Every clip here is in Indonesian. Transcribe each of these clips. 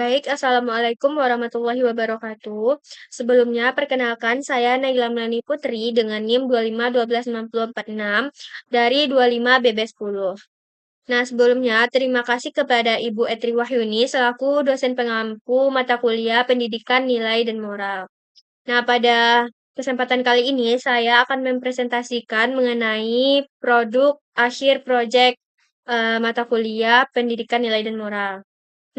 Baik, Assalamualaikum warahmatullahi wabarakatuh. Sebelumnya, perkenalkan saya Naila Melani Putri dengan NIM 2512646 dari 25BB10. Nah, sebelumnya terima kasih kepada Ibu Etri Wahyuni selaku dosen pengampu mata kuliah Pendidikan Nilai dan Moral. Nah, pada kesempatan kali ini saya akan mempresentasikan mengenai produk akhir proyek mata kuliah Pendidikan Nilai dan Moral.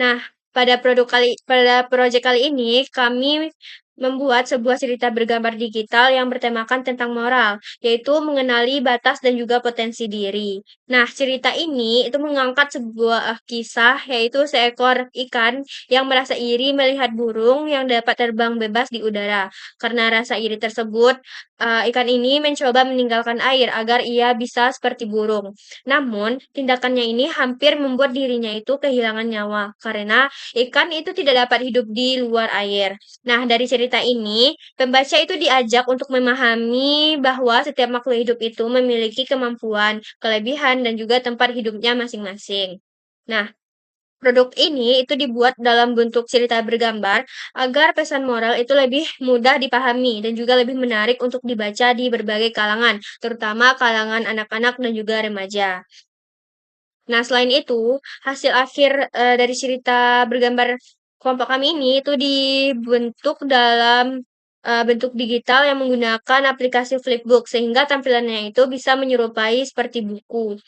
Nah, pada proyek kali ini kami membuat sebuah cerita bergambar digital yang bertemakan tentang moral, yaitu mengenali batas dan juga potensi diri. Nah, cerita ini itu mengangkat sebuah kisah, yaitu seekor ikan yang merasa iri melihat burung yang dapat terbang bebas di udara. Karena rasa iri tersebut, ikan ini mencoba meninggalkan air agar ia bisa seperti burung. Namun, tindakannya ini hampir membuat dirinya itu kehilangan nyawa karena ikan itu tidak dapat hidup di luar air. Nah, dari cerita ini, pembaca itu diajak untuk memahami bahwa setiap makhluk hidup itu memiliki kemampuan, kelebihan, dan juga tempat hidupnya masing-masing. Nah, produk ini itu dibuat dalam bentuk cerita bergambar agar pesan moral itu lebih mudah dipahami dan juga lebih menarik untuk dibaca di berbagai kalangan, terutama kalangan anak-anak dan juga remaja. Nah, selain itu, hasil akhir dari cerita bergambar kelompok kami ini itu dibentuk dalam bentuk digital yang menggunakan aplikasi Flipbook sehingga tampilannya itu bisa menyerupai seperti buku.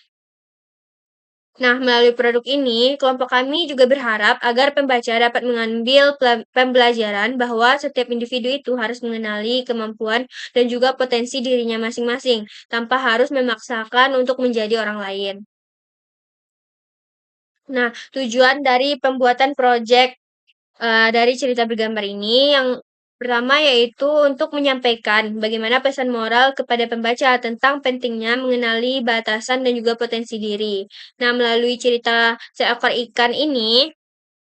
Nah, melalui produk ini, kelompok kami juga berharap agar pembaca dapat mengambil pembelajaran bahwa setiap individu itu harus mengenali kemampuan dan juga potensi dirinya masing-masing, tanpa harus memaksakan untuk menjadi orang lain. Nah, tujuan dari pembuatan proyek dari cerita bergambar ini yang pertama yaitu untuk menyampaikan bagaimana pesan moral kepada pembaca tentang pentingnya mengenali batasan dan juga potensi diri. Nah, melalui cerita seekor ikan ini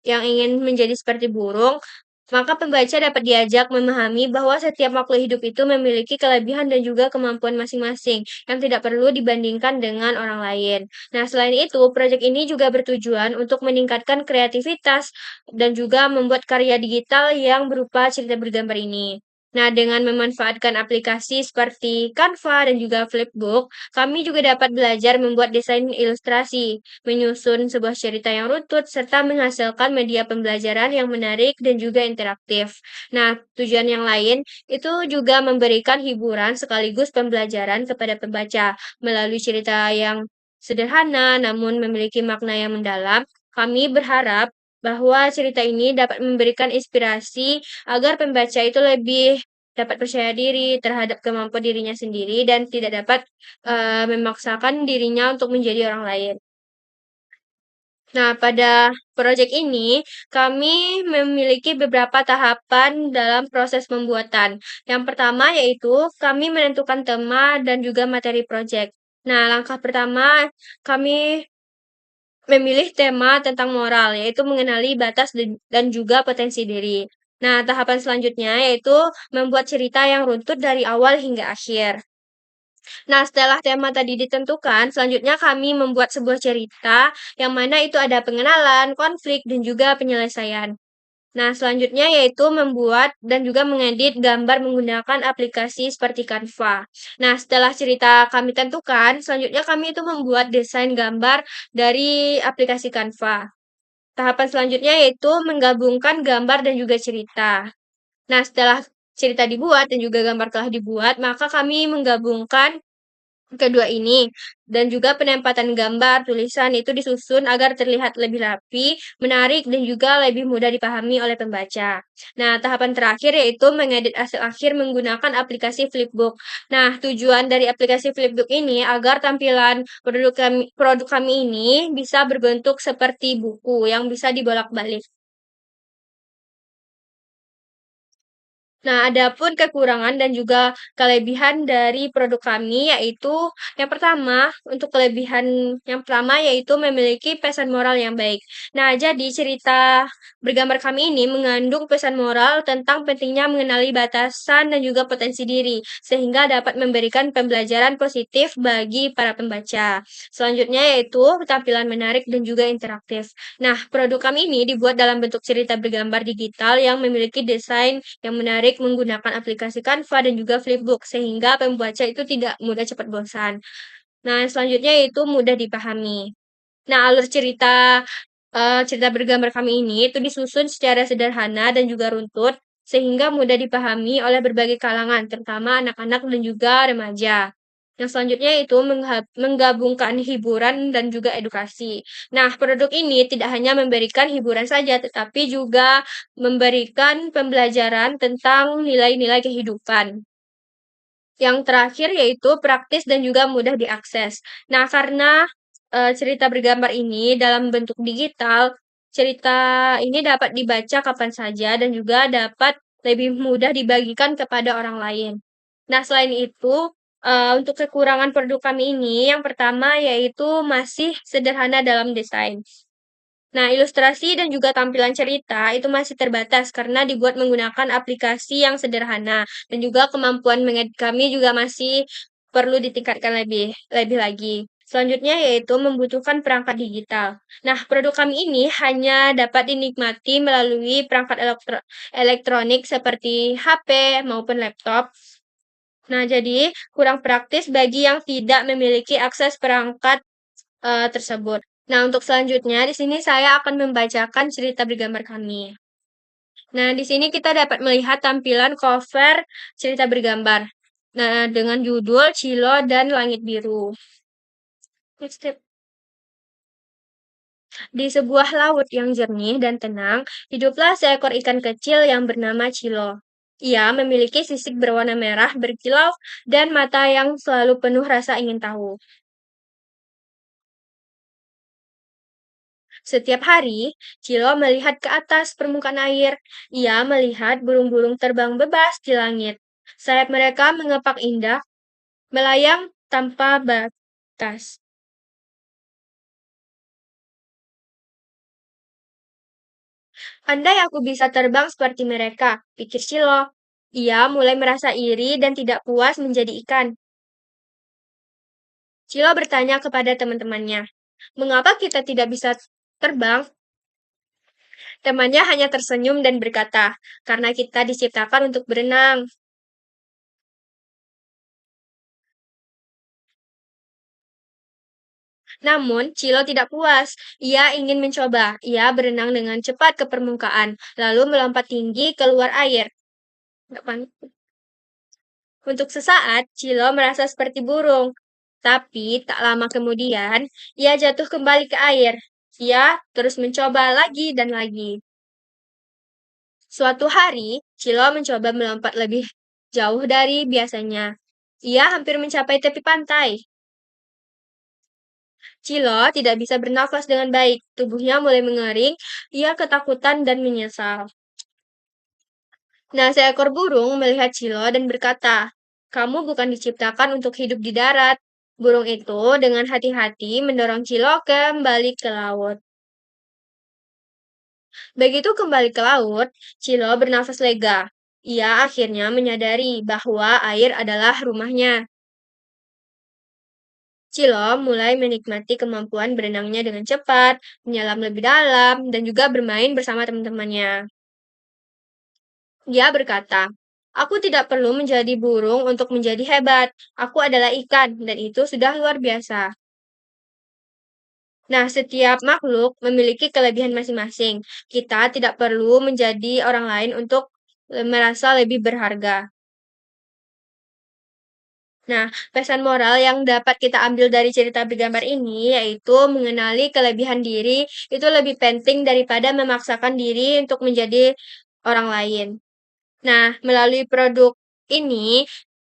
yang ingin menjadi seperti burung, maka pembaca dapat diajak memahami bahwa setiap makhluk hidup itu memiliki kelebihan dan juga kemampuan masing-masing yang tidak perlu dibandingkan dengan orang lain. Nah, selain itu, proyek ini juga bertujuan untuk meningkatkan kreativitas dan juga membuat karya digital yang berupa cerita bergambar ini. Nah, dengan memanfaatkan aplikasi seperti Canva dan juga Flipbook, kami juga dapat belajar membuat desain ilustrasi, menyusun sebuah cerita yang runtut, serta menghasilkan media pembelajaran yang menarik dan juga interaktif. Nah, tujuan yang lain itu juga memberikan hiburan sekaligus pembelajaran kepada pembaca melalui cerita yang sederhana namun memiliki makna yang mendalam. Kami berharap bahwa cerita ini dapat memberikan inspirasi agar pembaca itu lebih dapat percaya diri terhadap kemampuan dirinya sendiri dan tidak dapat memaksakan dirinya untuk menjadi orang lain. Nah, pada proyek ini, kami memiliki beberapa tahapan dalam proses pembuatan. Yang pertama yaitu kami menentukan tema dan juga materi proyek. Nah, langkah pertama kami memilih tema tentang moral, yaitu mengenali batas dan juga potensi diri. Nah, tahapan selanjutnya yaitu membuat cerita yang runtut dari awal hingga akhir. Nah, setelah tema tadi ditentukan, selanjutnya kami membuat sebuah cerita yang mana itu ada pengenalan, konflik, dan juga penyelesaian. Nah, selanjutnya yaitu membuat dan juga mengedit gambar menggunakan aplikasi seperti Canva. Nah, setelah cerita kami tentukan, selanjutnya kami itu membuat desain gambar dari aplikasi Canva. Tahapan selanjutnya yaitu menggabungkan gambar dan juga cerita. Nah, setelah cerita dibuat dan juga gambar telah dibuat, maka kami menggabungkan kedua ini dan juga penempatan gambar tulisan itu disusun agar terlihat lebih rapi, menarik dan juga lebih mudah dipahami oleh pembaca. Nah, tahapan terakhir yaitu mengedit hasil akhir menggunakan aplikasi Flipbook. Nah, tujuan dari aplikasi Flipbook ini agar tampilan produk kami ini bisa berbentuk seperti buku yang bisa dibolak-balik. Nah, adapun kekurangan dan juga kelebihan dari produk kami yaitu yang pertama, untuk kelebihan yang pertama yaitu memiliki pesan moral yang baik. Nah, jadi cerita bergambar kami ini mengandung pesan moral tentang pentingnya mengenali batasan dan juga potensi diri, sehingga dapat memberikan pembelajaran positif bagi para pembaca. Selanjutnya yaitu tampilan menarik dan juga interaktif. Nah, produk kami ini dibuat dalam bentuk cerita bergambar digital yang memiliki desain yang menarik menggunakan aplikasi Canva dan juga Flipbook, sehingga pembaca itu tidak mudah cepat bosan. Nah, selanjutnya yaitu mudah dipahami. Nah, alur cerita bergambar kami ini itu disusun secara sederhana dan juga runtut, sehingga mudah dipahami oleh berbagai kalangan, terutama anak-anak dan juga remaja. Yang selanjutnya itu menggabungkan hiburan dan juga edukasi. Nah, produk ini tidak hanya memberikan hiburan saja, tetapi juga memberikan pembelajaran tentang nilai-nilai kehidupan. Yang terakhir yaitu praktis dan juga mudah diakses. Nah, karena cerita bergambar ini dalam bentuk digital, cerita ini dapat dibaca kapan saja dan juga dapat lebih mudah dibagikan kepada orang lain. Nah, selain itu, untuk kekurangan produk kami ini, yang pertama yaitu masih sederhana dalam desain. Nah, ilustrasi dan juga tampilan cerita itu masih terbatas karena dibuat menggunakan aplikasi yang sederhana dan juga kemampuan mengedit kami juga masih perlu ditingkatkan lebih lebih lagi. Selanjutnya yaitu membutuhkan perangkat digital. Nah, produk kami ini hanya dapat dinikmati melalui perangkat elektronik seperti HP maupun laptop. Nah, jadi kurang praktis bagi yang tidak memiliki akses perangkat tersebut. Nah, untuk selanjutnya di sini saya akan membacakan cerita bergambar kami. Nah, di sini kita dapat melihat tampilan cover cerita bergambar. Nah, dengan judul Cilo dan Langit Biru. Next step. Di sebuah laut yang jernih dan tenang, hiduplah seekor ikan kecil yang bernama Cilo. Ia memiliki sisik berwarna merah berkilau dan mata yang selalu penuh rasa ingin tahu. Setiap hari, Cilo melihat ke atas permukaan air. Ia melihat burung-burung terbang bebas di langit. Sayap mereka mengepak indah, melayang tanpa batas. Andai aku bisa terbang seperti mereka, pikir Cilo. Ia mulai merasa iri dan tidak puas menjadi ikan. Cilo bertanya kepada teman-temannya, "Mengapa kita tidak bisa terbang?" Temannya hanya tersenyum dan berkata, "Karena kita diciptakan untuk berenang." Namun, Cilo tidak puas. Ia ingin mencoba. Ia berenang dengan cepat ke permukaan, lalu melompat tinggi keluar air. Nggak panik. Untuk sesaat, Cilo merasa seperti burung. Tapi, tak lama kemudian, ia jatuh kembali ke air. Ia terus mencoba lagi dan lagi. Suatu hari, Cilo mencoba melompat lebih jauh dari biasanya. Ia hampir mencapai tepi pantai. Cilo tidak bisa bernafas dengan baik. Tubuhnya mulai mengering. Ia ketakutan dan menyesal. Nah, seekor burung melihat Cilo dan berkata, "Kamu bukan diciptakan untuk hidup di darat." Burung itu dengan hati-hati mendorong Cilo kembali ke laut. Begitu kembali ke laut, Cilo bernafas lega. Ia akhirnya menyadari bahwa air adalah rumahnya. Cilo mulai menikmati kemampuan berenangnya dengan cepat, menyelam lebih dalam, dan juga bermain bersama teman-temannya. Dia berkata, "Aku tidak perlu menjadi burung untuk menjadi hebat. Aku adalah ikan, dan itu sudah luar biasa." Nah, setiap makhluk memiliki kelebihan masing-masing. Kita tidak perlu menjadi orang lain untuk merasa lebih berharga. Nah, pesan moral yang dapat kita ambil dari cerita bergambar ini yaitu mengenali kelebihan diri itu lebih penting daripada memaksakan diri untuk menjadi orang lain. Nah, melalui produk ini,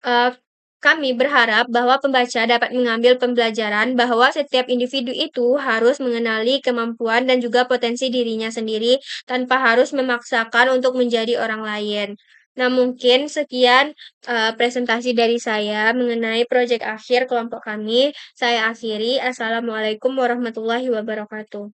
eee, kami berharap bahwa pembaca dapat mengambil pembelajaran bahwa setiap individu itu harus mengenali kemampuan dan juga potensi dirinya sendiri tanpa harus memaksakan untuk menjadi orang lain. Nah, mungkin sekian, presentasi dari saya mengenai proyek akhir kelompok kami. Saya akhiri. Assalamualaikum warahmatullahi wabarakatuh.